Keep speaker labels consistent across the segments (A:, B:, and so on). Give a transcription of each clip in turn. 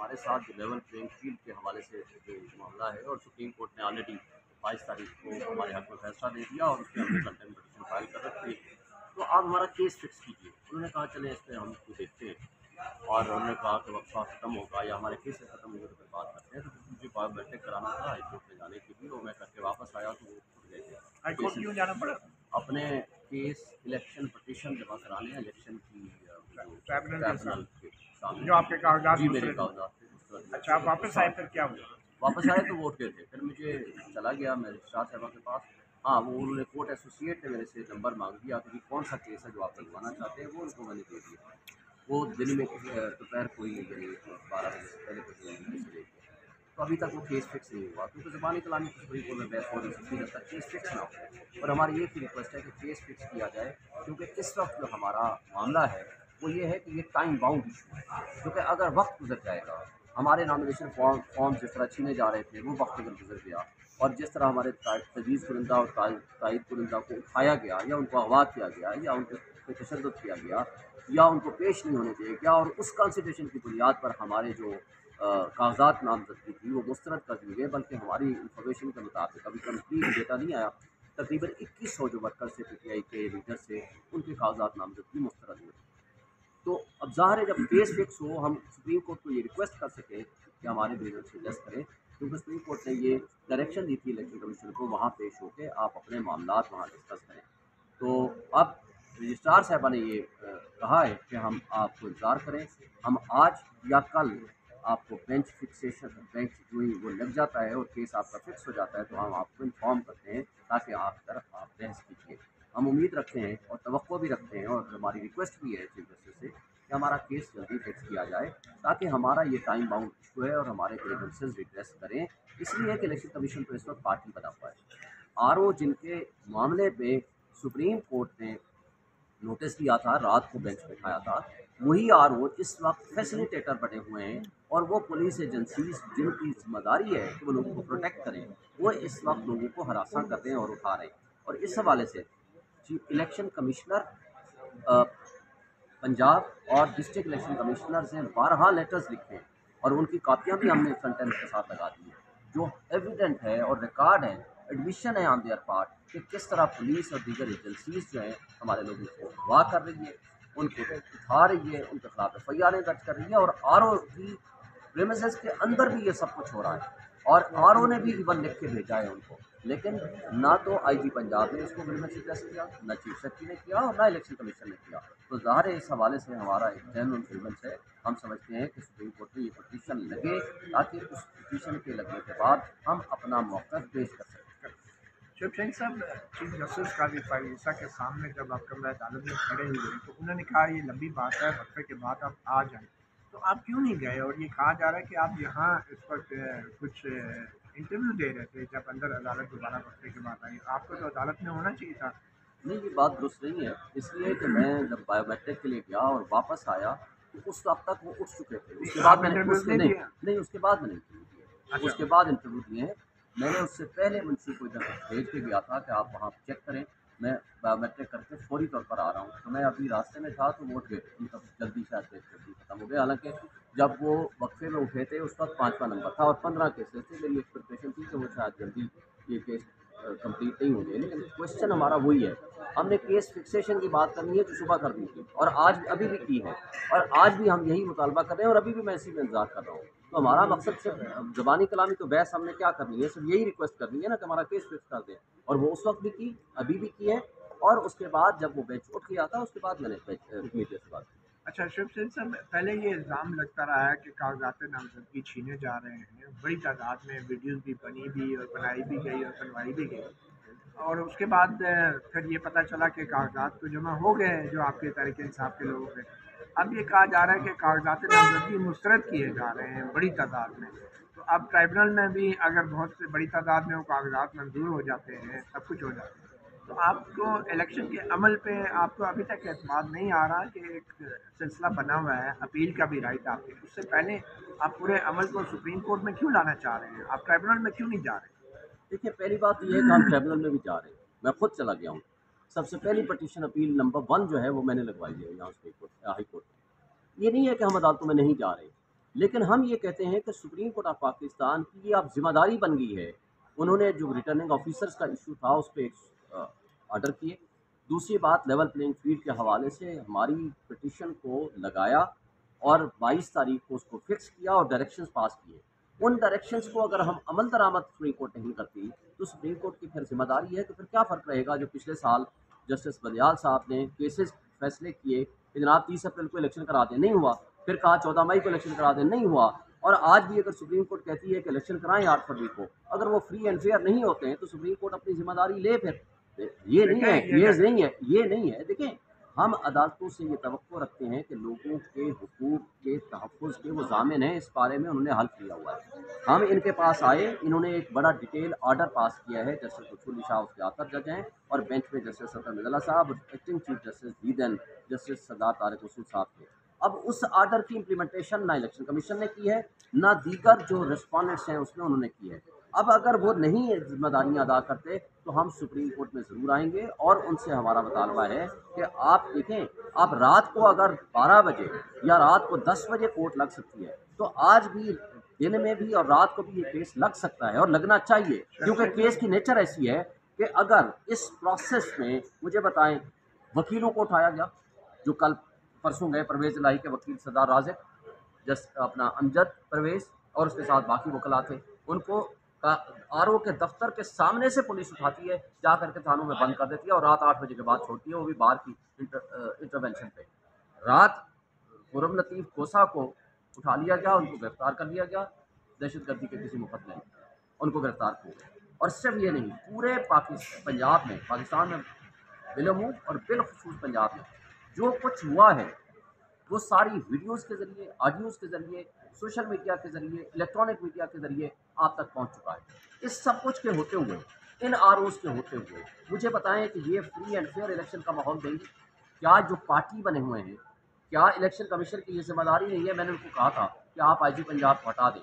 A: हमारे साथ जो लेवल प्लेइंग फील्ड के हवाले से जो मामला है, और सुप्रीम कोर्ट ने ऑलरेडी 22 तारीख को हमारे हक में फैसला दे दिया और उसके हमने कंटेम्प्ट पिटीशन फाइल कर रखी है। तो आप हमारा केस फिक्स कीजिए। उन्होंने कहा चलें इस पर हम इसको देखते हैं, और उन्होंने कहा कि वक्फा खत्म होगा या हमारे केस खत्म होंगे तो फिर बात करते हैं। तो मुझे बायोमेट्रिक कराना था हाई कोर्ट में जाने के लिए, और मैं करके वापस आया तो वो उठ गए थे।
B: हाई कोर्ट क्यों जाना पड़ा?
A: अपने केस इलेक्शन पटिशन जमा कराने हैं, इलेक्शन की
B: ट्राइब्यूनल
A: के सामने
B: जो आपके कागजात
A: जी मेरे
B: मुस्तरद हुए।
A: कागजात थे मुस्तरद
B: अच्छा, आप
A: हुए।
B: वापस आए फिर क्या हुआ?
A: वापस आए तो वो उठ गए थे। फिर मुझे चला गया मैं रजिस्ट्रार साहबा के पास। हाँ, वो उन्होंने कोर्ट एसोसिएट ने मेरे से नंबर मांग दिया कि कौन सा केस है जो आप लगवाना चाहते हैं, वो उनको मैंने दे दिया। वो दिन में दोपहर कोई 12 बजे से पहले कुछ नहीं दे दिया। तो अभी तक वो केस फिक्स नहीं हुआ, क्योंकि ज़बानी कलामी की सुप्रीम कोर्ट में बहस हो रही थी जब तक केस फिक्स ना हो। और हमारी एक ही रिक्वेस्ट है कि केस फिक्स किया जाए, क्योंकि इस वक्त जो हमारा मामला है वो ये है कि ये टाइम बाउंड इशू है। क्योंकि अगर वक्त गुजर जाएगा, हमारे नॉमिनेशन फॉर्म जिस तरह छीने जा रहे थे वो वक्त अगर गुजर गया, और जिस तरह हमारे तजवीज़ कुरिंदा और तायद कुरिंदा को उठाया गया, या उनको अगवा किया गया, या उनको तशद्दुद किया गया, या उनको पेश नहीं होने दिया गया, और उस कंसिडरेशन की बुनियाद पर हमारे जो कागजात नामजदगी थी वो मुस्तरद कर दिए गए। बल्कि हमारी इंफॉर्मेशन के मुताबिक अभी कंप्लीट डेटा नहीं आया, तकरीबन 2100 जो वर्कर से पीटीआई के लीडर से उनके कागजात नामजदगी मुस्तरद हुए। तो अब ज़ाहिर है जब केस फिक्स हो, हम सुप्रीम कोर्ट को ये रिक्वेस्ट कर सकें कि हमारे ग्रीवेंस से एडजस्ट करें, क्योंकि सुप्रीम कोर्ट ने ये डायरेक्शन दी थी इलेक्शन कमीशन को, वहाँ पेश होकर आप अपने मामलात वहाँ डिस्कस करें। तो अब रजिस्ट्रार साहबा ने ये कहा है कि हम आपको इंतज़ार करें, हम आज या कल आपको बेंच फिक्सेशन बेंच जो ही वो लग जाता है और केस आपका फिक्स हो जाता है तो हम आपको इन्फॉर्म करते हैं, ताकि आप तरफ आप बहस कीजिए। हम उम्मीद रखते हैं और तवक्को भी रखते हैं, और हमारी रिक्वेस्ट भी है चीफ जस्टिस से कि हमारा केस जल्दी फिक्स किया जाए, ताकि हमारा ये टाइम बाउंड इशू है और हमारे ग्रीवेंसेस रिड्रेस करें। इसलिए कि इलेक्शन कमीशन को इस वक्त पार्टी बना हुआ है। आरओ जिनके मामले पे सुप्रीम कोर्ट ने नोटिस दिया था, रात को बेंच बिठाया था, वही आरओ इस वक्त फैसिलिटेटर बने हुए हैं, और वो पुलिस एजेंसीज जिनकी जिम्मेदारी है कि वो लोगों को प्रोटेक्ट करें, वो इस वक्त लोगों को हरासा कर रहे हैं और उठा रहे हैं। और इस हवाले से चीफ इलेक्शन कमिश्नर पंजाब और डिस्ट्रिक्ट इलेक्शन कमिश्नर से 12 लेटर्स लिखे हैं, और उनकी कापियां भी हमने कंटेंट के साथ लगा दी है, जो एविडेंट है और रिकॉर्ड है, एडमिशन है ऑन देयर पार्ट कि किस तरह पुलिस और दीगर एजेंसीज जो हैं हमारे लोगों को अगवा कर रही है, उनको उठा रही है, उनके खिलाफ एफआईआर दर्ज कर रही है, और आरओ की प्रेमिसेस के अंदर भी ये सब कुछ हो रहा है। और आरओ ने भी इवन लिख के भेजा है उनको, लेकिन ना तो आईजी पंजाब ने इसको ग्रीवेंस एड्रेस किया, ना चीफ सेक्रेटरी ने किया, और ना इलेक्शन कमीशन ने किया। तो ज़ाहिर है इस हवाले से हमारा एक जेन्युइन ग्रीवेंस है। हम समझते हैं कि सुप्रीम कोर्ट में ये पटिशन लगे, ताकि उस पटिशन के लगने के बाद हम अपना मौक़िफ़ पेश कर सकें।
B: शिव सिंह साहब, चीफ जस्टिस काजी फायरूज़ा के सामने जब आप कमरा अदालत में खड़े हुए तो उन्होंने कहा ये लंबी बात है, वक्फे के बाद आप आ जाएं, तो आप क्यों नहीं गए? और ये कहा जा रहा है कि आप यहाँ इस वक्त कुछ इंटरव्यू दे रहे थे जब अंदर अदालत दोबारा वक्फे के बाद आई। आपको तो अदालत में होना चाहिए था।
A: नहीं, ये बात दुरुस्त नहीं है, इसलिए कि मैं जब बायोमेट्रिक के लिए गया और वापस आया तो उस वक्त तक वो उठ चुके थे। उसके बाद
B: आप
A: मैंने
B: इंटरव्यू
A: उसके
B: नहीं
A: नहीं
B: दिया?
A: नहीं उसके बाद मैंने इंटरव्यू दिए,
B: अच्छा।
A: उसके बाद इंटरव्यू दिए हैं। मैंने उससे पहले मुंशी को इधर भेज के गया था कि आप वहाँ चेक करें, मैं बायोमेट्रिक करके फौरी तौर पर आ रहा हूँ। तो मैं अभी रास्ते में था तो वो उठ गए, उनका जल्दी शायद जल्दी ख़त्म हो गया। हालाँकि जब वो वक्फे में उठे थे उस वक्त 5वां नंबर था और 15 केसेस थे। मेरी एक्सपेक्टेशन थी कि वो शायद जल्दी ये केस कंप्लीट नहीं होंगे, लेकिन क्वेश्चन हमारा वही है। हमने केस फिक्सेशन की बात करनी है जो सुबह कर दी थी, और आज अभी भी की है, और आज भी हम यही मुतालबा कर रहे हैं, और अभी भी मैं इसी में इंतजार कर रहा हूँ। तो हमारा मकसद सिर्फ ज़बानी कलामी तो बहस हमने क्या करनी है, सिर्फ यही रिक्वेस्ट करनी है ना कि हमारा केस फिक्स कर दें, और वो उस वक्त भी की, अभी भी की है, और उसके बाद जब वो बेंच उठ गया था उसके बाद मैंने मीडिया से बात की।
B: अच्छा शिव सिंह साहब, पहले ये इल्ज़ाम लगता रहा है कि कागजात नामजदगी छीने जा रहे हैं, बड़ी तादाद में वीडियोस भी बनी भी और बनाई भी गई और बनवाई भी गई, और उसके बाद फिर ये पता चला कि कागजात तो जमा हो गए हैं जो आपके तहरीक इंसाफ के लोगों के। अब ये कहा जा रहा है कि कागजात नामजदगी मुस्तरद किए जा रहे हैं बड़ी तादाद में। तो अब ट्राइब्यूनल में भी अगर बहुत से बड़ी तादाद में वो कागजात मंजूर हो जाते हैं, सब कुछ हो जाता है, तो आपको इलेक्शन के अमल पे आपको अभी तक एतमाद नहीं आ रहा कि एक सिलसिला बना हुआ है, अपील का भी राइट आपके, उससे पहले आप पूरे अमल को सुप्रीम कोर्ट में क्यों लाना चाह रहे हैं? आप ट्राइब्यूनल में क्यों नहीं जा रहे?
A: देखिए, पहली बात तो ये है कि हम ट्रिब्यूनल में भी जा रहे हैं, मैं खुद चला गया हूँ। सबसे पहली पटिशन अपील नंबर 1 जो है वो मैंने लगवाई है यहाँ सुप्रीम कोर्ट हाई कोर्ट में। ये नहीं है कि हम अदालतों में नहीं जा रहे। लेकिन हम ये कहते हैं कि सुप्रीम कोर्ट ऑफ पाकिस्तान की ये अब जिम्मेदारी बन गई है। उन्होंने जो रिटर्निंग ऑफिसर्स का इशू था उस पर एक ऑर्डर किए। दूसरी बात, लेवल प्लेइंग फील्ड के हवाले से हमारी पिटिशन को लगाया और 22 तारीख को उसको फिक्स किया और डायरेक्शंस पास किए। उन डायरेक्शंस को अगर हम अमल दरामद सुप्रीम कोर्ट नहीं करती तो सुप्रीम कोर्ट की फिर जिम्मेदारी है। तो फिर क्या फ़र्क रहेगा जो पिछले साल जस्टिस बंदियाल साहब ने केसेस फैसले किए कि जनाब 30 अप्रैल को इलेक्शन करा दें, नहीं हुआ। फिर कहा 14 मई को इलेक्शन करा दें, नहीं हुआ। और आज भी अगर सुप्रीम कोर्ट कहती है कि इलेक्शन कराएं 8 फरवरी को, अगर वो फ्री एंड फेयर नहीं होते हैं तो सुप्रीम कोर्ट अपनी जिम्मेदारी ले। फिर ये नहीं है, ये नहीं है। देखें, हम अदालतों से ये तवक्को रखते हैं कि लोगों के हुकूक के तहफ़्फ़ुज़ के वो ज़ामिन हैं, इस बारे में उन्होंने हल किया हुआ है। हम इनके पास आए, इन्होंने एक बड़ा डिटेल ऑर्डर पास किया है। जस्टिस लुत्फ़ुल्ली शाह उसके आतर जज हैं और बेंच में जस्टिस सत्तर मिज़ला साहब और acting chief justice Deedan justice सरदार तारिक रसूल साहब थे। अब उस आर्डर की इम्प्लीमेंटेशन ना इलेक्शन कमीशन ने की है, ना दीगर जो रिस्पॉन्डेंट्स हैं उसमें उन्होंने की है। अब अगर वो नहीं जिम्मेदारियाँ अदा करते तो हम सुप्रीम कोर्ट में ज़रूर आएंगे और उनसे हमारा मुतालबा है कि आप देखें, आप रात को अगर 12 बजे या रात को 10 बजे कोर्ट लग सकती है, तो आज भी दिन में भी और रात को भी ये केस लग सकता है और लगना चाहिए, क्योंकि केस की नेचर ऐसी है कि अगर इस प्रोसेस में मुझे बताएं, वकीलों को उठाया गया जो कल परसों गए, परवेज़ इलाही के वकील सरदार राज़िक, अपना अमजद परवेज़ और उसके साथ बाकी वकला थे, उनको आरओ के दफ्तर के सामने से पुलिस उठाती है, जा करके थानों में बंद कर देती है और रात 8 बजे के बाद छोड़ती है, वो भी बाहर की इंटरवेंशन पे। रात खुर्रम लतीफ़ कोसा को उठा लिया गया, उनको गिरफ्तार कर लिया गया दहशतगर्दी के किसी मुकदमे में, उनको गिरफ्तार किया। और सिर्फ ये नहीं, पूरे पंजाब में, पाकिस्तान में बिलमूम और बिलखुसूस पंजाब में जो कुछ हुआ है वो सारी वीडियोज़ के ज़रिए, ऑडियोज़ के ज़रिए, सोशल मीडिया के ज़रिए, इलेक्ट्रॉनिक मीडिया के ज़रिए आप तक पहुंच चुका है। इस सब कुछ के होते हुए, इन आरओज़ के होते हुए मुझे बताएं कि ये फ्री एंड फेयर इलेक्शन का माहौल देंगे? क्या जो पार्टी बने हुए हैं, क्या इलेक्शन कमीशन की ये जिम्मेदारी नहीं है? मैंने उनको कहा था कि आप IG पंजाब को हटा दें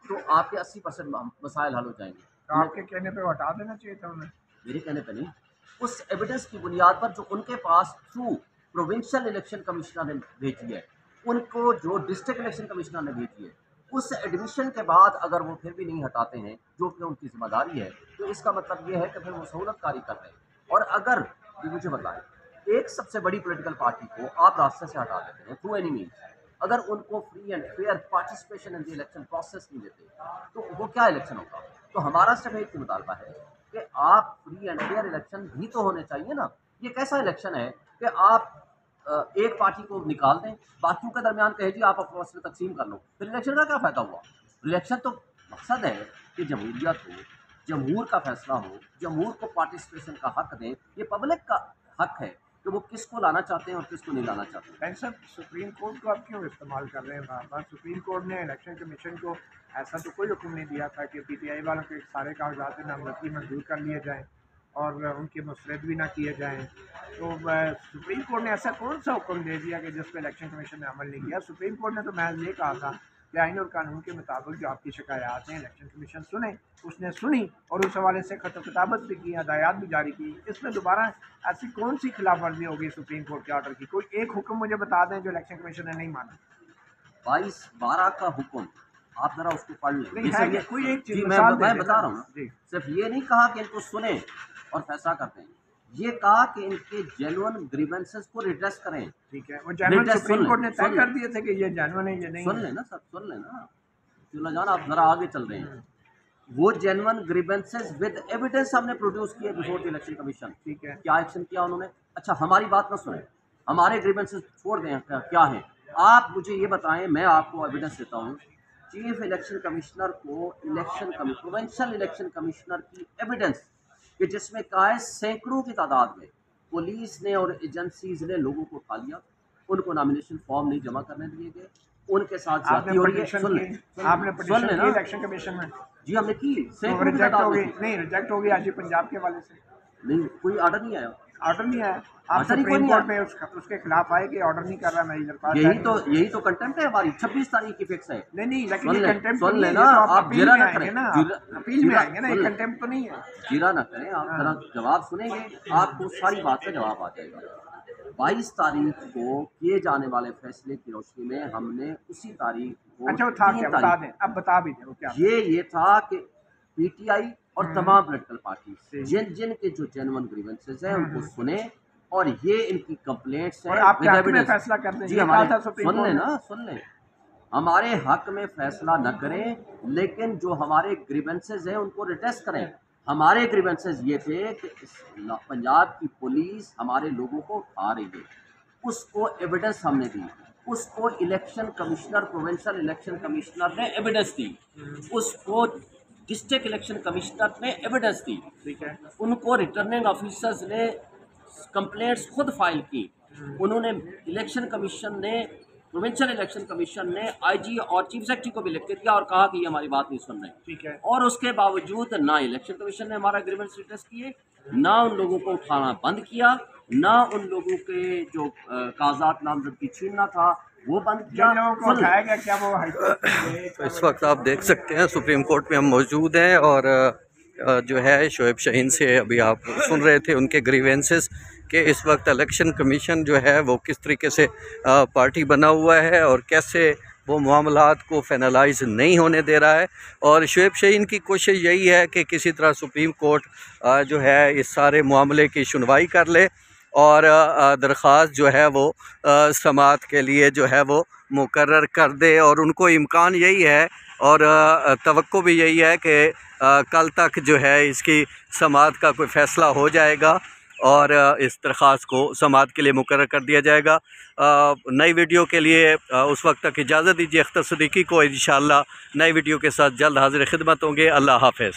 A: तो आपके 80% मसाइल हल हो जाएंगे।
B: तो आपके कहने पे हटा देना चाहिए था उन्हें।
A: मेरे कहने पे नहीं, उस एविडेंस की बुनियाद पर जो उनके pass through provincial election commissioner ने भेजी है, उनको जो डिस्ट्रिक्ट इलेक्शन कमिश्नर ने भेजी है, उस एडमिशन के बाद अगर वो फिर भी नहीं हटाते हैं, जो कि उनकी जिम्मेदारी है, तो इसका मतलब ये है कि फिर वो सहूलतकारी कर रहे हैं। और अगर ये मुझे बताएं, एक सबसे बड़ी पॉलिटिकल पार्टी को आप रास्ते से हटा देते हैं थ्रू एनी मीन्स, अगर उनको free and fair participation in the election process नहीं देते, तो वो क्या इलेक्शन होगा? तो हमारा सिर्फ एक मुतालबा है कि आप फ्री एंड फेयर इलेक्शन भी तो होने चाहिए ना। ये कैसा इलेक्शन है कि आप एक पार्टी को निकाल दें, बाकियों के दरमियान कहे जी आप आपस में तकसीम कर लो, फिर इलेक्शन का क्या फ़ायदा हुआ? इलेक्शन तो मकसद है कि जमहूरियत हो, जमहूर का फैसला हो, जमहूर को पार्टिसिपेशन का हक दें। ये पब्लिक का हक है कि वो किसको लाना चाहते हैं और किसको नहीं लाना चाहते।
B: भाई साहब, सुप्रीम कोर्ट को आप क्यों इस्तेमाल कर रहे हैं बार बार? सुप्रीम कोर्ट ने इलेक्शन कमीशन को ऐसा तो कोई हुक्म नहीं दिया था कि PTI वालों के सारे कागजात नामजदगी मंजूर कर लिए जाएँ और उनके मुस्तरद भी ना किए जाएँ। तो सुप्रीम कोर्ट ने ऐसा कौन सा हुक्म दे दिया कि जिस पर इलेक्शन कमीशन ने अमल नहीं किया? सुप्रीम कोर्ट ने तो महज ये कहा था कि आइन और कानून के मुताबिक जो आपकी शिकायत हैं इलेक्शन कमीशन सुने, उसने सुनी और उस हवाले से खत किताबत भी की, हदायत भी जारी की। इसमें दोबारा ऐसी कौन सी खिलाफ वर्जी होगी सुप्रीम कोर्ट के ऑर्डर की? कोई एक हुक्म मुझे बता दें जो इलेक्शन कमीशन ने नहीं माना।
A: 22-12 का हुक्म आप जरा उसको पढ़ लें।
B: नहीं है, कोई एक चीज़
A: मैं बता रहा हूँ ना, सिर्फ ये नहीं कहा कि इनको सुने और फैसला करते हैं, ये कहा कि इनके जेन्युइन ग्रीवेंसेस को रिड्रेस करें।
B: ठीक है, वो जेन्युइन सुप्रीम कोर्ट ने तय कर दिए थे कि ये जेन्युइन है, ये नहीं।
A: सुन लेना सर, सुन लेना जान, आप जरा आगे चल रहे हैं। वो जेन्युइन ग्रीवेंसेस विद एविडेंस हमने प्रोड्यूस किए बिफोर द इलेक्शन कमीशन।
B: ठीक है,
A: क्या एक्शन किया उन्होंने? अच्छा, हमारी बात ना सुने, हमारे ग्रीवेंसेस छोड़ दें, क्या है आप मुझे ये बताएं, मैं आपको एविडेंस देता हूँ। चीफ इलेक्शन कमिश्नर को प्रोविंशियल इलेक्शन कमिश्नर की एविडेंस कि जिसमें कहा है सैकड़ों की तादाद में पुलिस ने और एजेंसीज ने लोगों को उठा लिया, उनको नॉमिनेशन फॉर्म नहीं जमा करने दिए गए, उनके साथ जाती हो रही है।
B: आपने पिटीशन की इलेक्शन कमीशन में?
A: जी हमने की,
B: रिजेक्ट हो गई। नहीं, रिजेक्ट हो गई आज पंजाब के वाले से।
A: नहीं, कोई ऑर्डर नहीं आया।
B: ऑर्डर नहीं आया? आप सुप्रीम कोर्ट में उसके खिलाफ आए कि ऑर्डर नहीं कर रहा मेरी दरख्वास्त?
A: यही तो कंटेम्प्ट है हमारी, 26 तारीख की फिक्स है।
B: नहीं, लेकिन ये कंटेम्प्ट
A: सुन लेना, आप जिरा ना करें ना,
B: अपील में आएंगे ना, ये कंटेम्प्ट तो नहीं है।
A: जिरा ना करें, आप जरा जवाब सुनेंगे, आपको सारी बात का जवाब आ जाएगा। 22 तारीख को किए जाने वाले फैसले की रोशनी में हमने उसी तारीख को
B: अच्छा वो था
A: 3
B: क्या, बता
A: तारीख
B: दें, अब बता भी दें वो क्या।
A: ये था कि पीटीआई और तमाम पॉलिटिकल पार्टी जिन जिन के जो जेन्युइन ग्रीवेंसेस हैं उनको सुने और ये इनकी कंप्लेंट्स हैं
B: और आपके हक में फैसला कर दें।
A: जी हमारे सुन लें हमारे हक में फैसला न करें लेकिन जो हमारे ग्रीवेंसेस हैं उनको रिटेस्ट करें। हमारे ग्रीवेंसेस ये थे कि पंजाब की पुलिस हमारे लोगों को उठा रही है, उसको एविडेंस हमने दी, उसको election commissioner provincial election commissioner ने एविडेंस दी, उसको डिस्ट्रिक्ट इलेक्शन कमिश्नर ने एविडेंस दी,
B: ठीक है,
A: उनको रिटर्निंग ऑफिसर्स ने कंप्लेंट्स खुद फाइल की, उन्होंने इलेक्शन कमीशन ने प्रोविंशियल इलेक्शन कमीशन ने आईजी और चीफ सेक्रेटरी को भी लिख के दिया और कहा कि ये हमारी बात नहीं सुन रहे।
B: ठीक है,
A: और उसके बावजूद ना इलेक्शन कमीशन ने हमारा एग्रीमेंट रिटेस्ट किए, ना उन लोगों को उठाना बंद किया, ना उन लोगों के जो कागजात नामजदगी छीनना था वो बंद किया।
B: क्या वो
C: तो इस वक्त आप देख सकते हैं सुप्रीम कोर्ट में हम मौजूद हैं और जो है शोएब शाहीन से अभी आप सुन रहे थे उनके ग्रीवेंसेस कि इस वक्त इलेक्शन कमीशन जो है वो किस तरीके से पार्टी बना हुआ है और कैसे वो मामलात को फाइनलाइज नहीं होने दे रहा है। और शोएब शाहीन की कोशिश यही है कि किसी तरह सुप्रीम कोर्ट जो है इस सारे मामले की सुनवाई कर ले और दरख्वास्त जो है वो समाअत के लिए जो है वो मुकर्रर कर दे। और उनको इम्कान यही है और तवक्को भी यही है कि कल तक जो है इसकी समाअत का कोई फ़ैसला हो जाएगा और इस दरख्वास्त को समाअत के लिए मुकर्रर कर दिया जाएगा। नई वीडियो के लिए उस वक्त तक इजाज़त दीजिए। अख्तर सिद्दीकी को इंशाअल्लाह नई वीडियो के साथ जल्द हाज़िर खिदमत होंगे। अल्लाह हाफ़िज़।